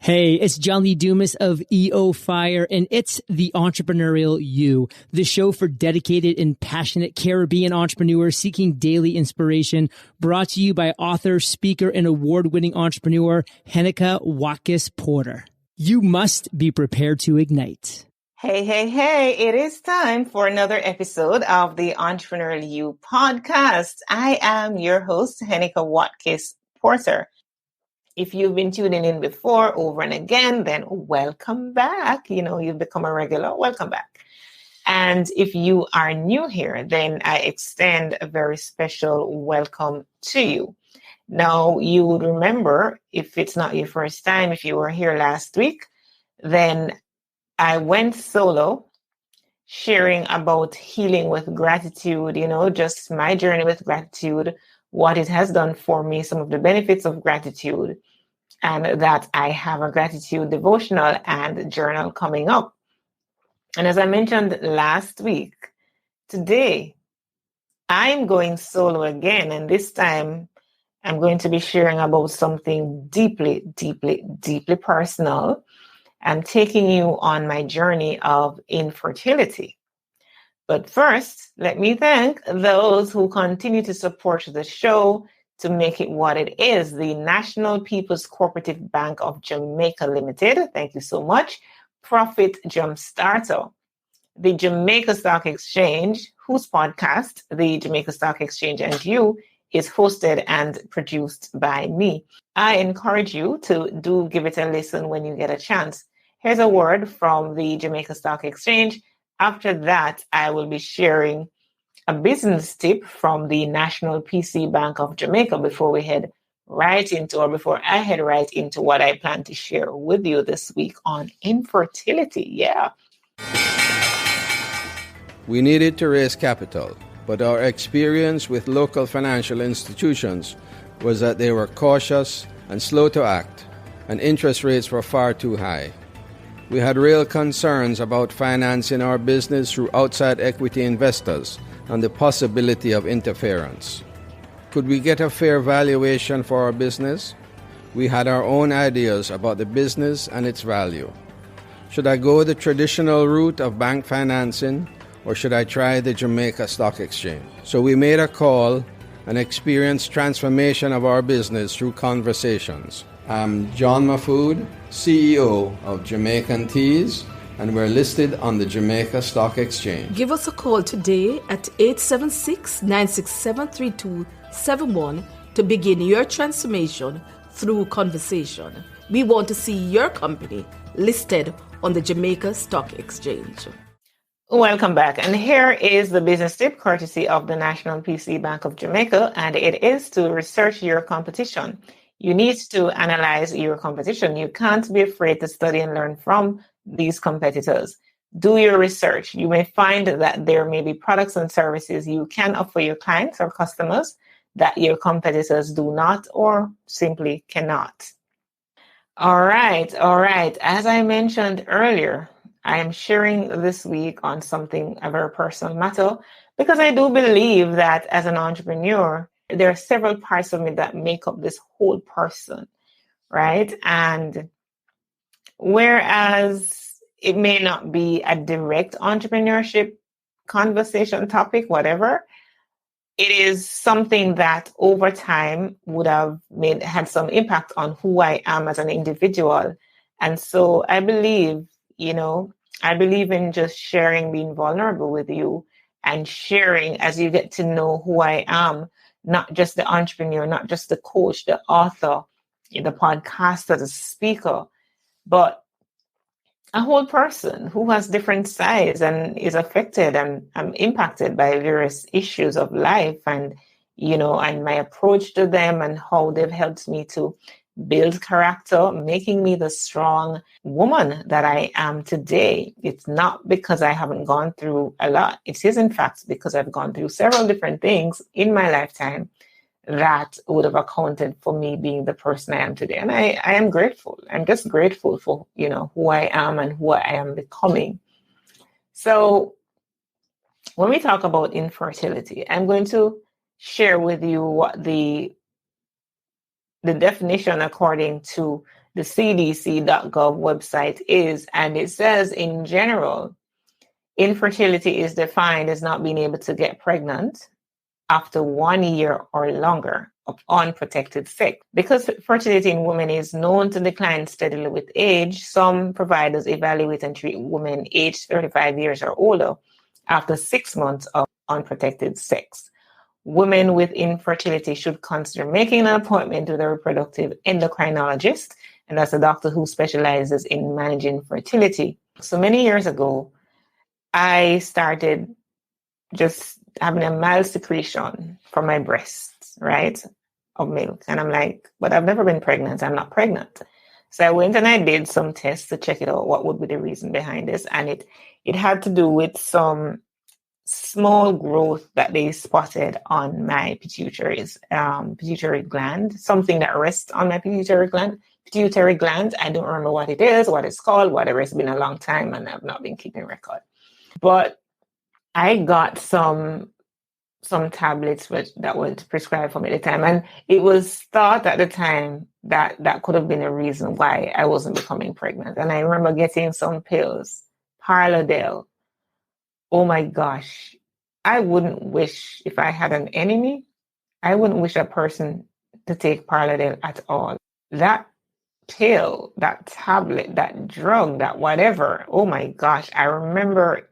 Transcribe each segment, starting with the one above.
Hey, it's John Lee Dumas of EO Fire, and it's the Entrepreneurial You, the show for dedicated and passionate Caribbean entrepreneurs seeking daily inspiration, brought to you by author, speaker, and award-winning entrepreneur Heneka Watkis-Porter. You must be prepared to ignite. Hey, it is time for another episode of the Entrepreneurial You podcast. I am your host, Heneka Watkis-Porter. If you've been tuning in before, over and again, then welcome back. You've become a regular, welcome back. And if you are new here, then I extend a very special welcome to you. Now, you would remember, if it's not your first time, if you were here last week, then I went solo sharing about healing with gratitude, just my journey with gratitude, what it has done for me, some of the benefits of gratitude, and that I have a gratitude devotional and journal coming up. And as I mentioned last week, today I'm going solo again, and this time I'm going to be sharing about something deeply, deeply, deeply personal. I'm taking you on my journey of infertility. But first, let me thank those who continue to support the show to make it what it is, the National People's Cooperative Bank of Jamaica Limited. Thank you so much. Profit Jumpstarter, the Jamaica Stock Exchange, whose podcast, the Jamaica Stock Exchange and You, is hosted and produced by me. I encourage you to do give it a listen when you get a chance. Here's a word from the Jamaica Stock Exchange. After that, I will be sharing a business tip from the National PC Bank of Jamaica before I head right into what I plan to share with you this week on infertility. Yeah. We needed to raise capital, but our experience with local financial institutions was that they were cautious and slow to act, and interest rates were far too high. We had real concerns about financing our business through outside equity investors and the possibility of interference. Could we get a fair valuation for our business? We had our own ideas about the business and its value. Should I go the traditional route of bank financing, or should I try the Jamaica Stock Exchange? So we made a call and experienced transformation of our business through conversations. I'm John Mafood, CEO of Jamaican Teas, and we're listed on the Jamaica Stock Exchange. Give us a call today at 876-967-3271 to begin your transformation through conversation. We want to see your company listed on the Jamaica Stock Exchange. Welcome back. And here is the business tip courtesy of the National PC Bank of Jamaica, and it is to research your competition. You need to analyze your competition. You can't be afraid to study and learn from these competitors. Do your research. You may find that there may be products and services you can offer your clients or customers that your competitors do not or simply cannot. All right. As I mentioned earlier, I am sharing this week on something, a very personal matter, because I do believe that as an entrepreneur, there are several parts of me that make up this whole person, right? And whereas it may not be a direct entrepreneurship conversation topic, whatever, it is something that over time would have had some impact on who I am as an individual. And so I believe in just sharing, being vulnerable with you and sharing as you get to know who I am. Not just the entrepreneur, not just the coach, the author, the podcaster, the speaker, but a whole person who has different sides and is affected and impacted by various issues of life and my approach to them and how they've helped me to build character, making me the strong woman that I am today. It's not because I haven't gone through a lot. It is, in fact, because I've gone through several different things in my lifetime that would have accounted for me being the person I am today. And I am grateful. I'm just grateful for, who I am and who I am becoming. So when we talk about infertility, I'm going to share with you what the definition according to the CDC.gov website is. And it says, in general, infertility is defined as not being able to get pregnant after 1 year or longer of unprotected sex. Because fertility in women is known to decline steadily with age, some providers evaluate and treat women aged 35 years or older after 6 months of unprotected sex. Women with infertility should consider making an appointment with a reproductive endocrinologist, and that's a doctor who specializes in managing fertility. So many years ago, I started just having a mild secretion from my breasts, right, of milk. And I'm like, but I've never been pregnant. I'm not pregnant. So I went and I did some tests to check it out. What would be the reason behind this? And it had to do with some small growth that they spotted on my pituitary gland, something that rests on my pituitary gland. I don't remember what it is, what it's called, whatever. It's been a long time and I've not been keeping record. But I got some tablets that were prescribed for me at the time. And it was thought at the time that could have been a reason why I wasn't becoming pregnant. And I remember getting some pills, Parladel. Oh my gosh. I wouldn't wish, if I had an enemy, I wouldn't wish a person to take Parladel at all. That pill, that tablet, that drug, that whatever, oh my gosh. I remember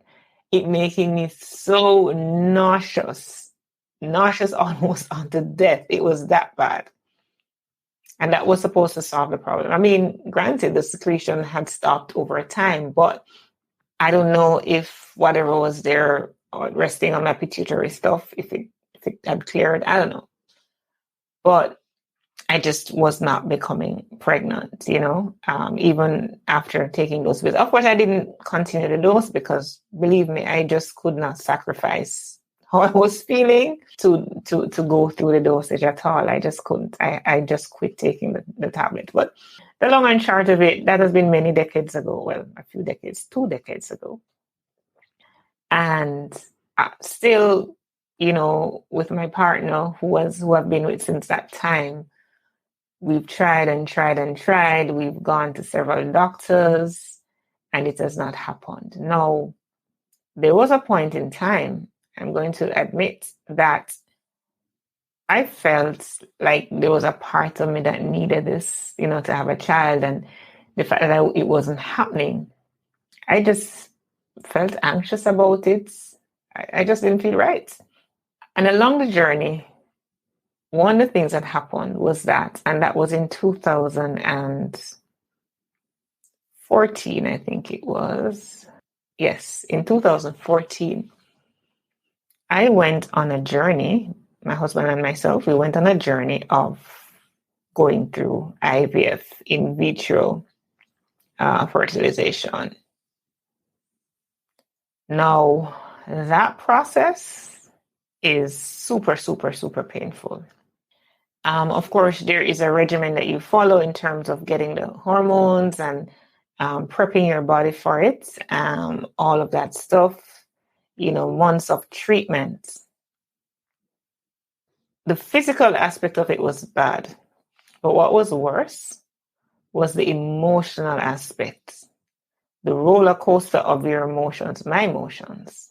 it making me so nauseous almost unto death. It was that bad. And that was supposed to solve the problem. I mean, granted, the secretion had stopped over time, but I don't know if whatever was there resting on my pituitary stuff, if it had cleared, I don't know. But I just was not becoming pregnant, even after taking those pills. Of course, I didn't continue the dose because, believe me, I just could not sacrifice how I was feeling to go through the dosage at all. I just couldn't. I just quit taking the tablet. But the long and short of it, that has been many decades ago. Well, a few decades, 2 decades ago. And still, with my partner who I've been with since that time, we've tried and tried and tried. We've gone to several doctors and it has not happened. Now, there was a point in time, I'm going to admit, that I felt like there was a part of me that needed this, to have a child. And the fact that it wasn't happening, I just felt anxious about it. I just didn't feel right. And along the journey, one of the things that happened was that was in 2014, I think it was. Yes, in 2014, I went on a journey, my husband and myself, we went on a journey of going through IVF, in vitro fertilization. Now, that process is super, super, super painful. Of course, there is a regimen that you follow in terms of getting the hormones and prepping your body for it, all of that stuff, months of treatment. The physical aspect of it was bad, but what was worse was the emotional aspect, the roller coaster of your emotions, my emotions,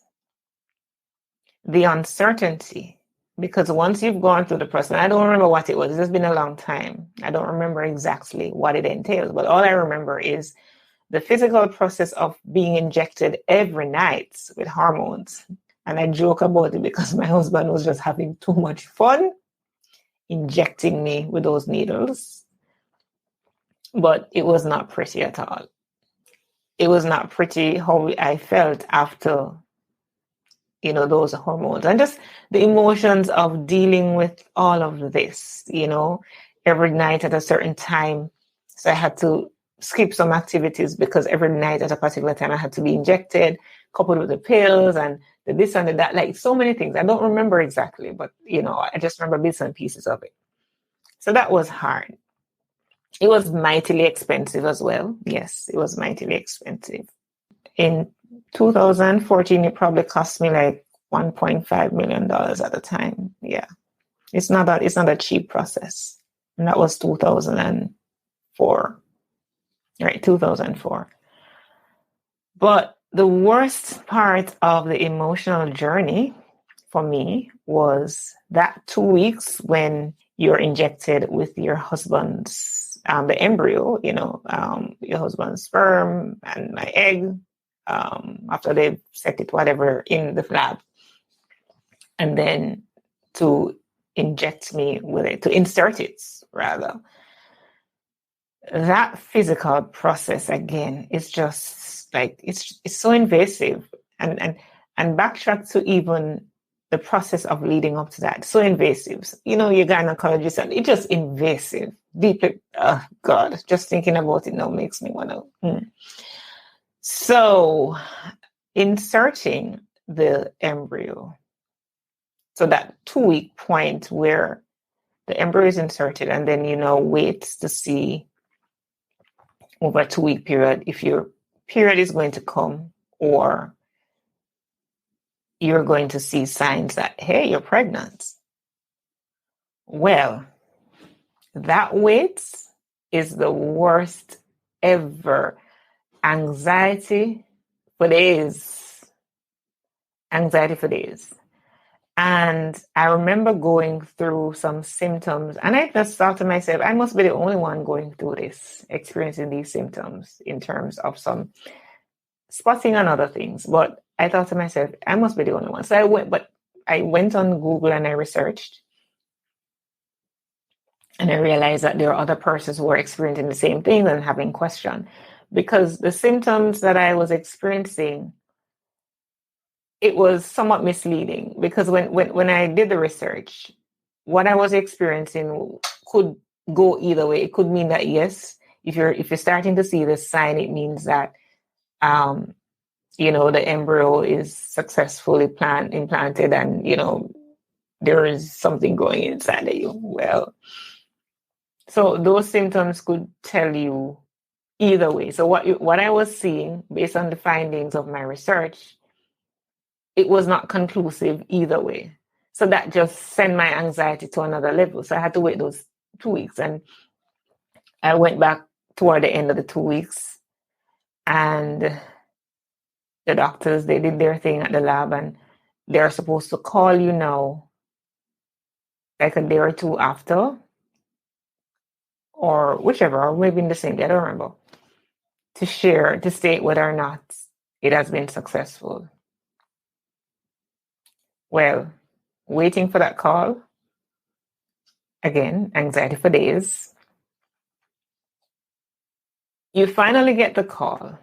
the uncertainty. Because once you've gone through the process, I don't remember what it was. It's just been a long time. I don't remember exactly what it entails, but all I remember is the physical process of being injected every night with hormones. And I joke about it because my husband was just having too much fun injecting me with those needles. But it was not pretty at all. It was not pretty how I felt after those hormones and just the emotions of dealing with all of this, every night at a certain time. So I had to skip some activities because every night at a particular time I had to be injected, coupled with the pills and the this and the that, like so many things. I don't remember exactly, but I just remember bits and pieces of it. So that was hard. It was mightily expensive as well. Yes, it was mightily expensive. In 2014, it probably cost me like $1.5 million at the time. Yeah. It's not a cheap process. And that was 2004. right? 2004. But the worst part of the emotional journey for me was that 2 weeks when you're injected with your husband's, the embryo, your husband's sperm and my egg, after they've set it, whatever, in the lab. And then to inject me with it, to insert it, rather. That physical process, again, is just like, it's so invasive. And backtrack to even the process of leading up to that. So invasive. Your gynecologist, and it's just invasive. Deeply, oh God, just thinking about it now makes me want to. So, inserting the embryo, so that 2-week point where the embryo is inserted, and then, wait to see over a 2-week period if your period is going to come, or you're going to see signs that, hey, you're pregnant. Well, that wait is the worst ever. Anxiety for days. And I remember going through some symptoms, and I just thought to myself, I must be the only one going through this, experiencing these symptoms in terms of some spotting and other things. But I thought to myself, I must be the only one. So I went on Google and I researched, and I realized that there are other persons who are experiencing the same thing and having question, because the symptoms that I was experiencing, it was somewhat misleading, because when I did the research, what I was experiencing could go either way. It could mean that, yes, if you're starting to see this sign, it means that the embryo is successfully implanted, and there is something going inside of you. Well, so those symptoms could tell you either way. So what I was seeing, based on the findings of my research, it was not conclusive either way. So that just sent my anxiety to another level. So I had to wait those 2 weeks. And I went back toward the end of the 2 weeks, and the doctors, they did their thing at the lab, and they're supposed to call you now, like a day or two after, or whichever, or maybe in the same day, I don't remember, to state whether or not it has been successful. Well, waiting for that call, again, anxiety for days. You finally get the call.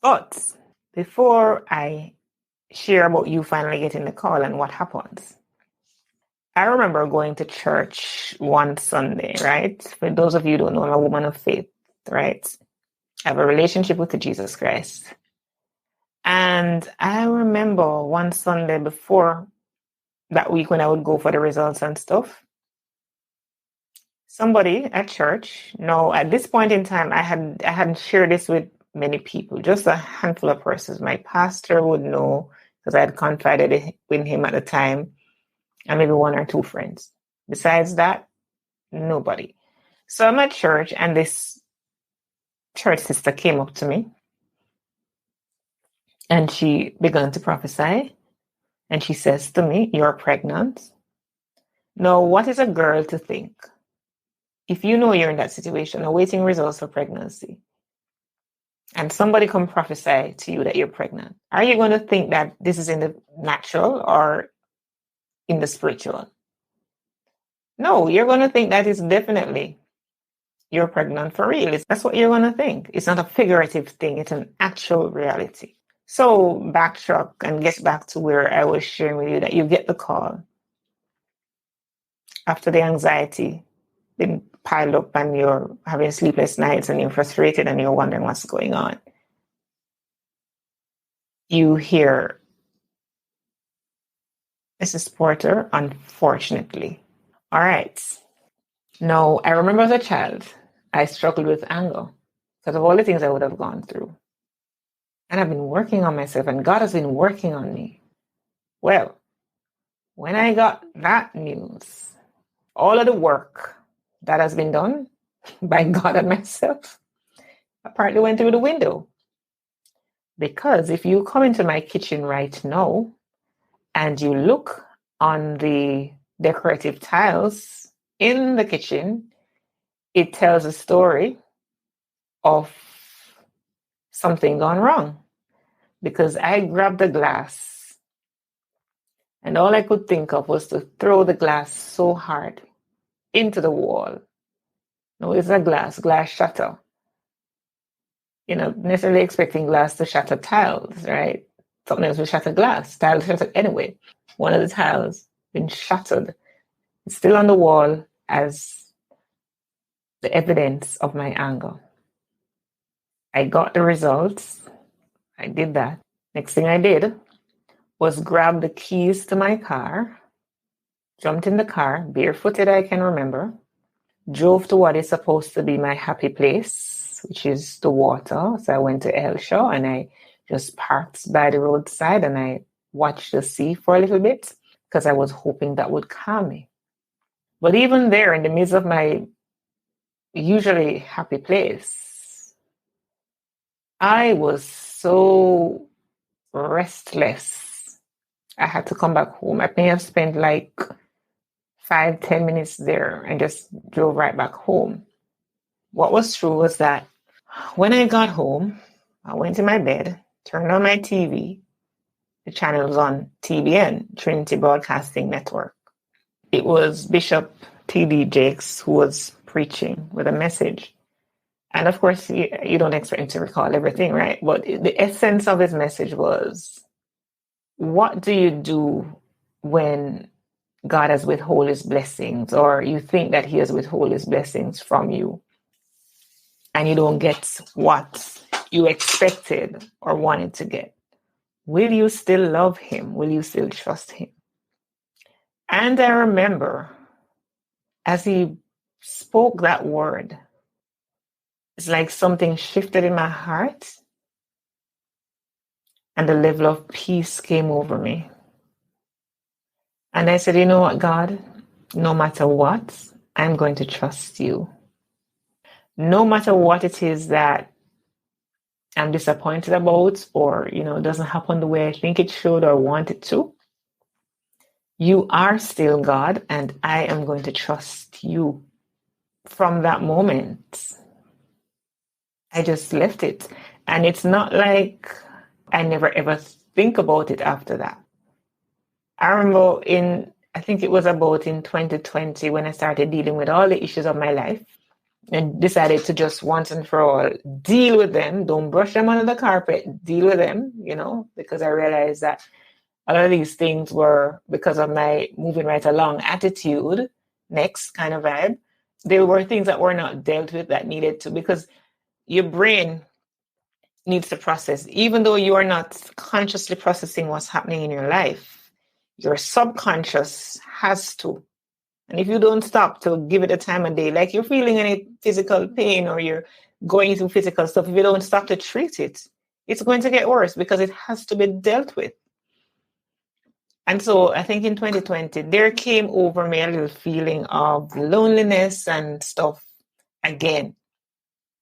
But before I share about you finally getting the call and what happens, I remember going to church one Sunday, right? For those of you who don't know, I'm a woman of faith, right? I have a relationship with Jesus Christ. And I remember one Sunday before that week, when I would go for the results and stuff, somebody at church, no, at this point in time, I hadn't shared this with many people, just a handful of persons. My pastor would know, because I had confided in him at the time, and maybe one or two friends. Besides that, nobody. So I'm at church, and this church sister came up to me, and she began to prophesy, and she says to me, "You're pregnant." Now, what is a girl to think? If you know you're in that situation, awaiting results for pregnancy, and somebody come prophesy to you that you're pregnant, are you going to think that this is in the natural or in the spiritual? No, you're going to think that it's definitely you're pregnant for real. That's what you're going to think. It's not a figurative thing. It's an actual reality. So backtrack and get back to where I was sharing with you that you get the call after the anxiety been piled up, and you're having sleepless nights, and you're frustrated, and you're wondering what's going on. You hear, "Mrs. Porter, unfortunately." All right. Now, I remember as a child, I struggled with anger because of all the things I would have gone through. And I've been working on myself, and God has been working on me. Well, when I got that news, all of the work that has been done by God and myself, apparently went through the window. Because if you come into my kitchen right now and you look on the decorative tiles in the kitchen, it tells a story of something gone wrong. Because I grabbed the glass and all I could think of was to throw the glass so hard into the wall. No, it's a glass shatter. Necessarily expecting glass to shatter tiles, right? Something else will shatter glass. Tiles shattered anyway. One of the tiles been shattered. It's still on the wall as the evidence of my anger. I got the results. I did that. Next thing I did was grab the keys to my car, jumped in the car, barefooted I can remember, drove to what is supposed to be my happy place, which is the water. So I went to Elshaw and I just parked by the roadside and I watched the sea for a little bit because I was hoping that would calm me. But even there, in the midst of my usually happy place, I was so restless. I had to come back home. I may have spent like 5-10 minutes there and just drove right back home. What was true was that when I got home, I went to my bed, turned on my TV. The channel was on TBN, Trinity Broadcasting Network. It was Bishop T.D. Jakes who was preaching with a message. And of course, you don't expect him to recall everything, right? But the essence of his message was, what do you do when God has withheld his blessings, or you think that he has withheld his blessings from you and you don't get what you expected or wanted to get? Will you still love him? Will you still trust him? And I remember as he spoke that word, it's like something shifted in my heart and the level of peace came over me. And I said, you know what, God, no matter what, I'm going to trust you. No matter what it is that I'm disappointed about or, doesn't happen the way I think it should or want it to, you are still God and I am going to trust you. From that moment, I just left it. And it's not like I never ever think about it after that. I remember I think it was about in 2020 when I started dealing with all the issues of my life and decided to just once and for all deal with them. Don't brush them under the carpet, deal with them, because I realized that a lot of these things were because of my moving right along attitude, next kind of vibe. There were things that were not dealt with that needed to, because your brain needs to process. Even though you are not consciously processing what's happening in your life, your subconscious has to. And if you don't stop to give it a time of day, like you're feeling any physical pain or you're going through physical stuff, if you don't stop to treat it, it's going to get worse because it has to be dealt with. And so I think in 2020, there came over me a little feeling of loneliness and stuff again.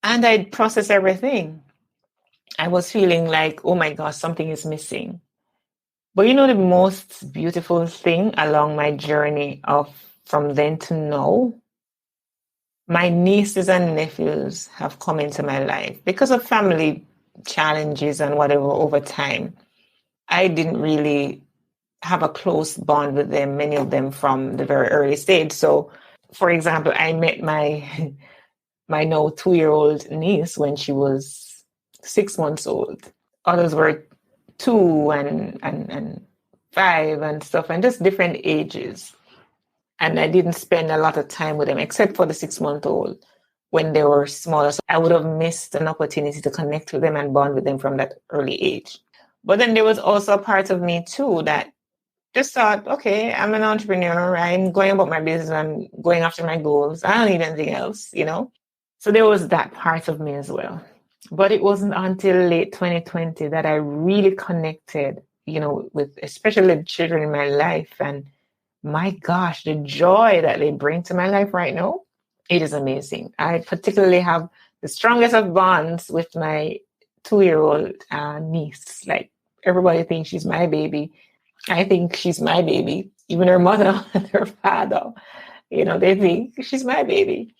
And I'd process everything. I was feeling like, oh my gosh, something is missing. But the most beautiful thing along my journey of from then to now, my nieces and nephews have come into my life because of family challenges and whatever over time. I didn't really have a close bond with them, many of them from the very early stage. So, for example, I met my now 2-year-old niece when she was 6 months old. Others were 2 and 5 and stuff, and just different ages. And I didn't spend a lot of time with them, except for the 6-month-old when they were smaller. So I would have missed an opportunity to connect with them and bond with them from that early age. But then there was also a part of me too that just thought, okay, I'm an entrepreneur. I'm going about my business. I'm going after my goals. I don't need anything else, So there was that part of me as well. But it wasn't until late 2020 that I really connected, with especially the children in my life. And my gosh, the joy that they bring to my life right now, It is amazing. I particularly have the strongest of bonds with my 2-year-old niece. Like, everybody thinks she's my baby. I think she's my baby. Even her mother and her father, they think she's my baby.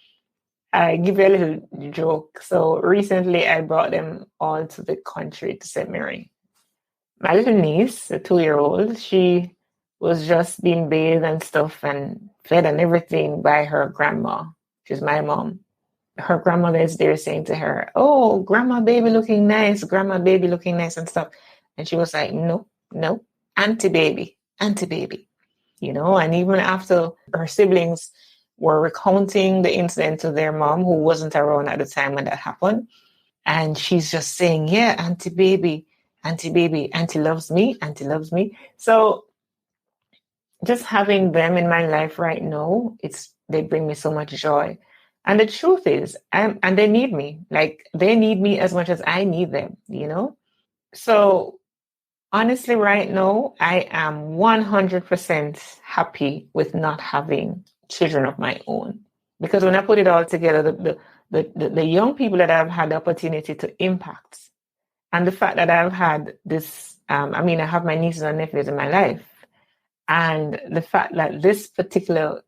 I give you a little joke. So recently I brought them all to the country to St. Mary. My little niece, a 2-year-old, she was just being bathed and stuff and fed and everything by her grandma. She's my mom. Her grandmother is there saying to her, "Oh, grandma baby looking nice, grandma baby looking nice," and stuff. And she was like, "No, auntie baby. And even after her siblings were recounting the incident to their mom, who wasn't around at the time when that happened, and she's just saying, "Yeah, auntie baby, auntie loves me, auntie loves me." So just having them in my life right now, they bring me so much joy. And the truth is, and they need me. Like, they need me as much as I need them, So honestly, right now, I am 100% happy with not having children of my own. Because when I put it all together, the young people that I've had the opportunity to impact, and the fact that I've had this, I have my nieces and nephews in my life, and the fact that this particular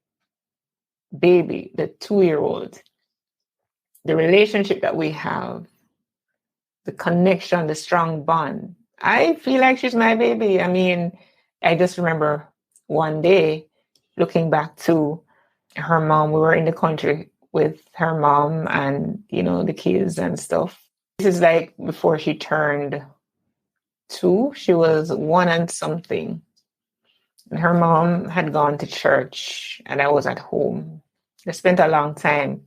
baby, the 2-year-old, the relationship that we have, the connection, the strong bond, I feel like she's my baby. I just remember one day looking back to her mom. We were in the country with her mom and, the kids and stuff. This is like before she turned 2. She was 1 and something. And her mom had gone to church and I was at home. I spent a long time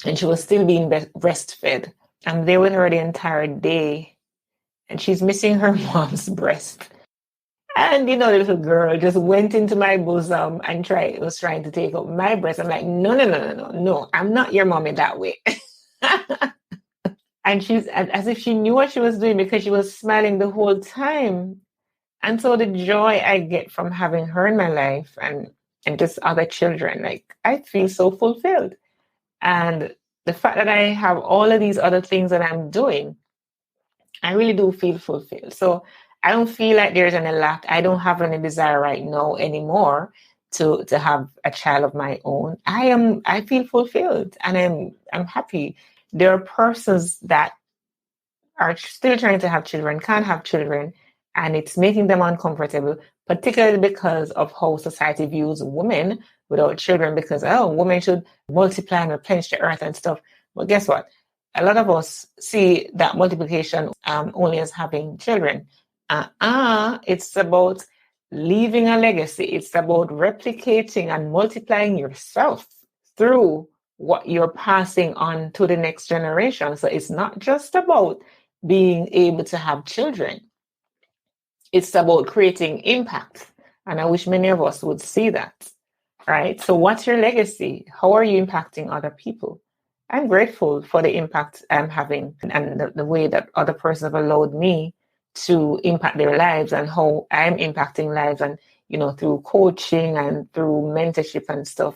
and she was still being breastfed. I'm there with her the entire day and she's missing her mom's breast. And, the little girl just went into my bosom and was trying to take up my breast. I'm like, no, I'm not your mommy that way. And she's as if she knew what she was doing because she was smiling the whole time. And so the joy I get from having her in my life and just other children, like, I feel so fulfilled. And the fact that I have all of these other things that I'm doing, I really do feel fulfilled. So I don't feel like there's any lack. I don't have any desire right now anymore to have a child of my own. I feel fulfilled and I'm happy. There are persons that are still trying to have children, can't have children, and it's making them uncomfortable, particularly because of how society views women without children, because, women should multiply and replenish the earth and stuff. But guess what? A lot of us see that multiplication only as having children. It's about leaving a legacy. It's about replicating and multiplying yourself through what you're passing on to the next generation. So it's not just about being able to have children. It's about creating impact. And I wish many of us would see that, right? So what's your legacy? How are you impacting other people? I'm grateful for the impact I'm having and the way that other persons have allowed me to impact their lives and how I'm impacting lives and, through coaching and through mentorship and stuff.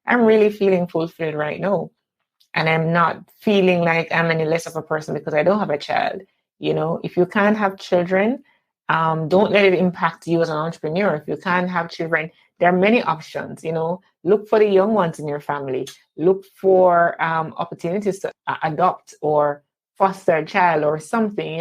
I'm really feeling fulfilled right now. And I'm not feeling like I'm any less of a person because I don't have a child. If you can't have children, don't let it impact you as an entrepreneur. If you can't have children, there are many options. Look for the young ones in your family. Look for opportunities to adopt or foster a child or something.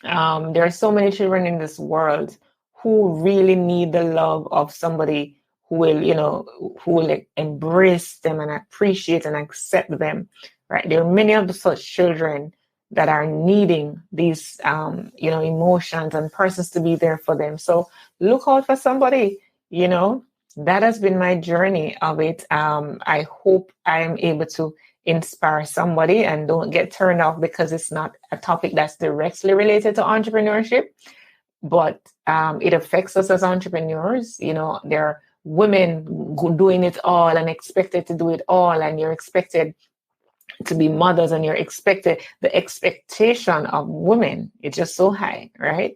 There are so many children in this world who really need the love of somebody who will embrace them and appreciate and accept them, right? There are many of such children that are needing these, emotions and persons to be there for them. So look out for somebody, that has been my journey of it. I hope I am able to inspire somebody and don't get turned off because it's not a topic that's directly related to entrepreneurship, but it affects us as entrepreneurs. There are women doing it all and expected to do it all, and you're expected to be mothers and you're expected, the expectation of women is just so high, right?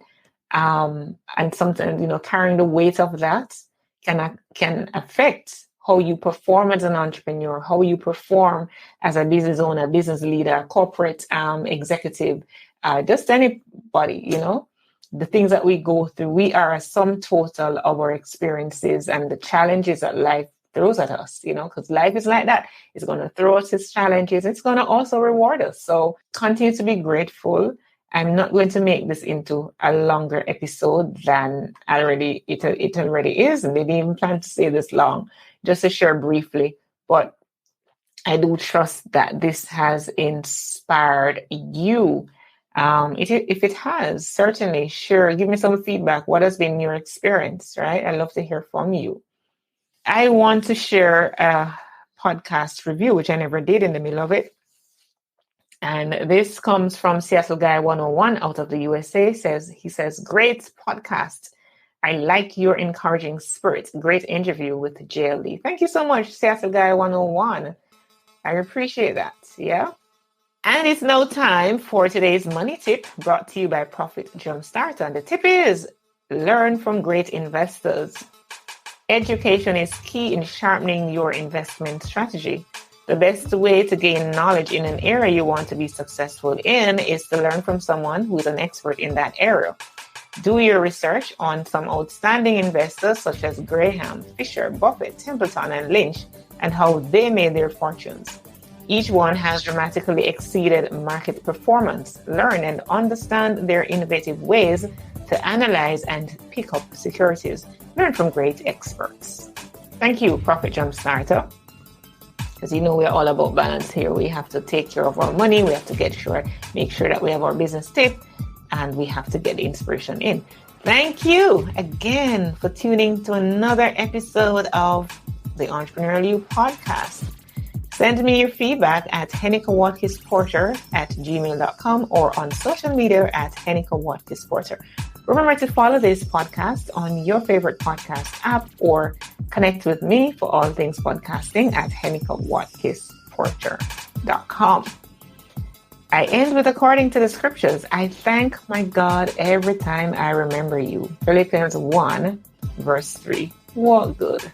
And sometimes, carrying the weight of that can affect how you perform as an entrepreneur, how you perform as a business owner, business leader, corporate executive, just anybody, the things that we go through. We are a sum total of our experiences and the challenges that life throws at us, because life is like that. It's going to throw us its challenges. It's going to also reward us. So continue to be grateful. I'm not going to make this into a longer episode than it already is. And maybe even plan to say this long, just to share briefly. But I do trust that this has inspired you. If it has, certainly, sure, give me some feedback. What has been your experience, right? I'd love to hear from you. I want to share a podcast review, which I never did in the middle of it. And this comes from Seattle Guy 101 out of the USA. He says, great podcast. I like your encouraging spirit. Great interview with JLD. Thank you so much, Seattle Guy 101. I appreciate that. Yeah. And it's now time for today's money tip, brought to you by Profit Jumpstarter. And the tip is learn from great investors. Education is key in sharpening your investment strategy. The best way to gain knowledge in an area you want to be successful in is to learn from someone who is an expert in that area. Do your research on some outstanding investors such as Graham, Fisher, Buffett, Templeton, and Lynch, and how they made their fortunes. Each one has dramatically exceeded market performance. Learn and understand their innovative ways to analyze and pick up securities. Learn from great experts. Thank you, Profit Jumpstarter. Because we're all about balance here. We have to take care of our money. We have to make sure that we have our business tip, and we have to get the inspiration in. Thank you again for tuning to another episode of the Entrepreneurial You podcast. Send me your feedback at Heneka Watkis-Porter at gmail.com or on social media at Heneka Watkis-Porter. Remember to follow this podcast on your favorite podcast app or connect with me for all things podcasting at HenekaWatkis-Porter.com. I end with according to the scriptures. I thank my God every time I remember you. Philippians 1 verse 3. Walk good.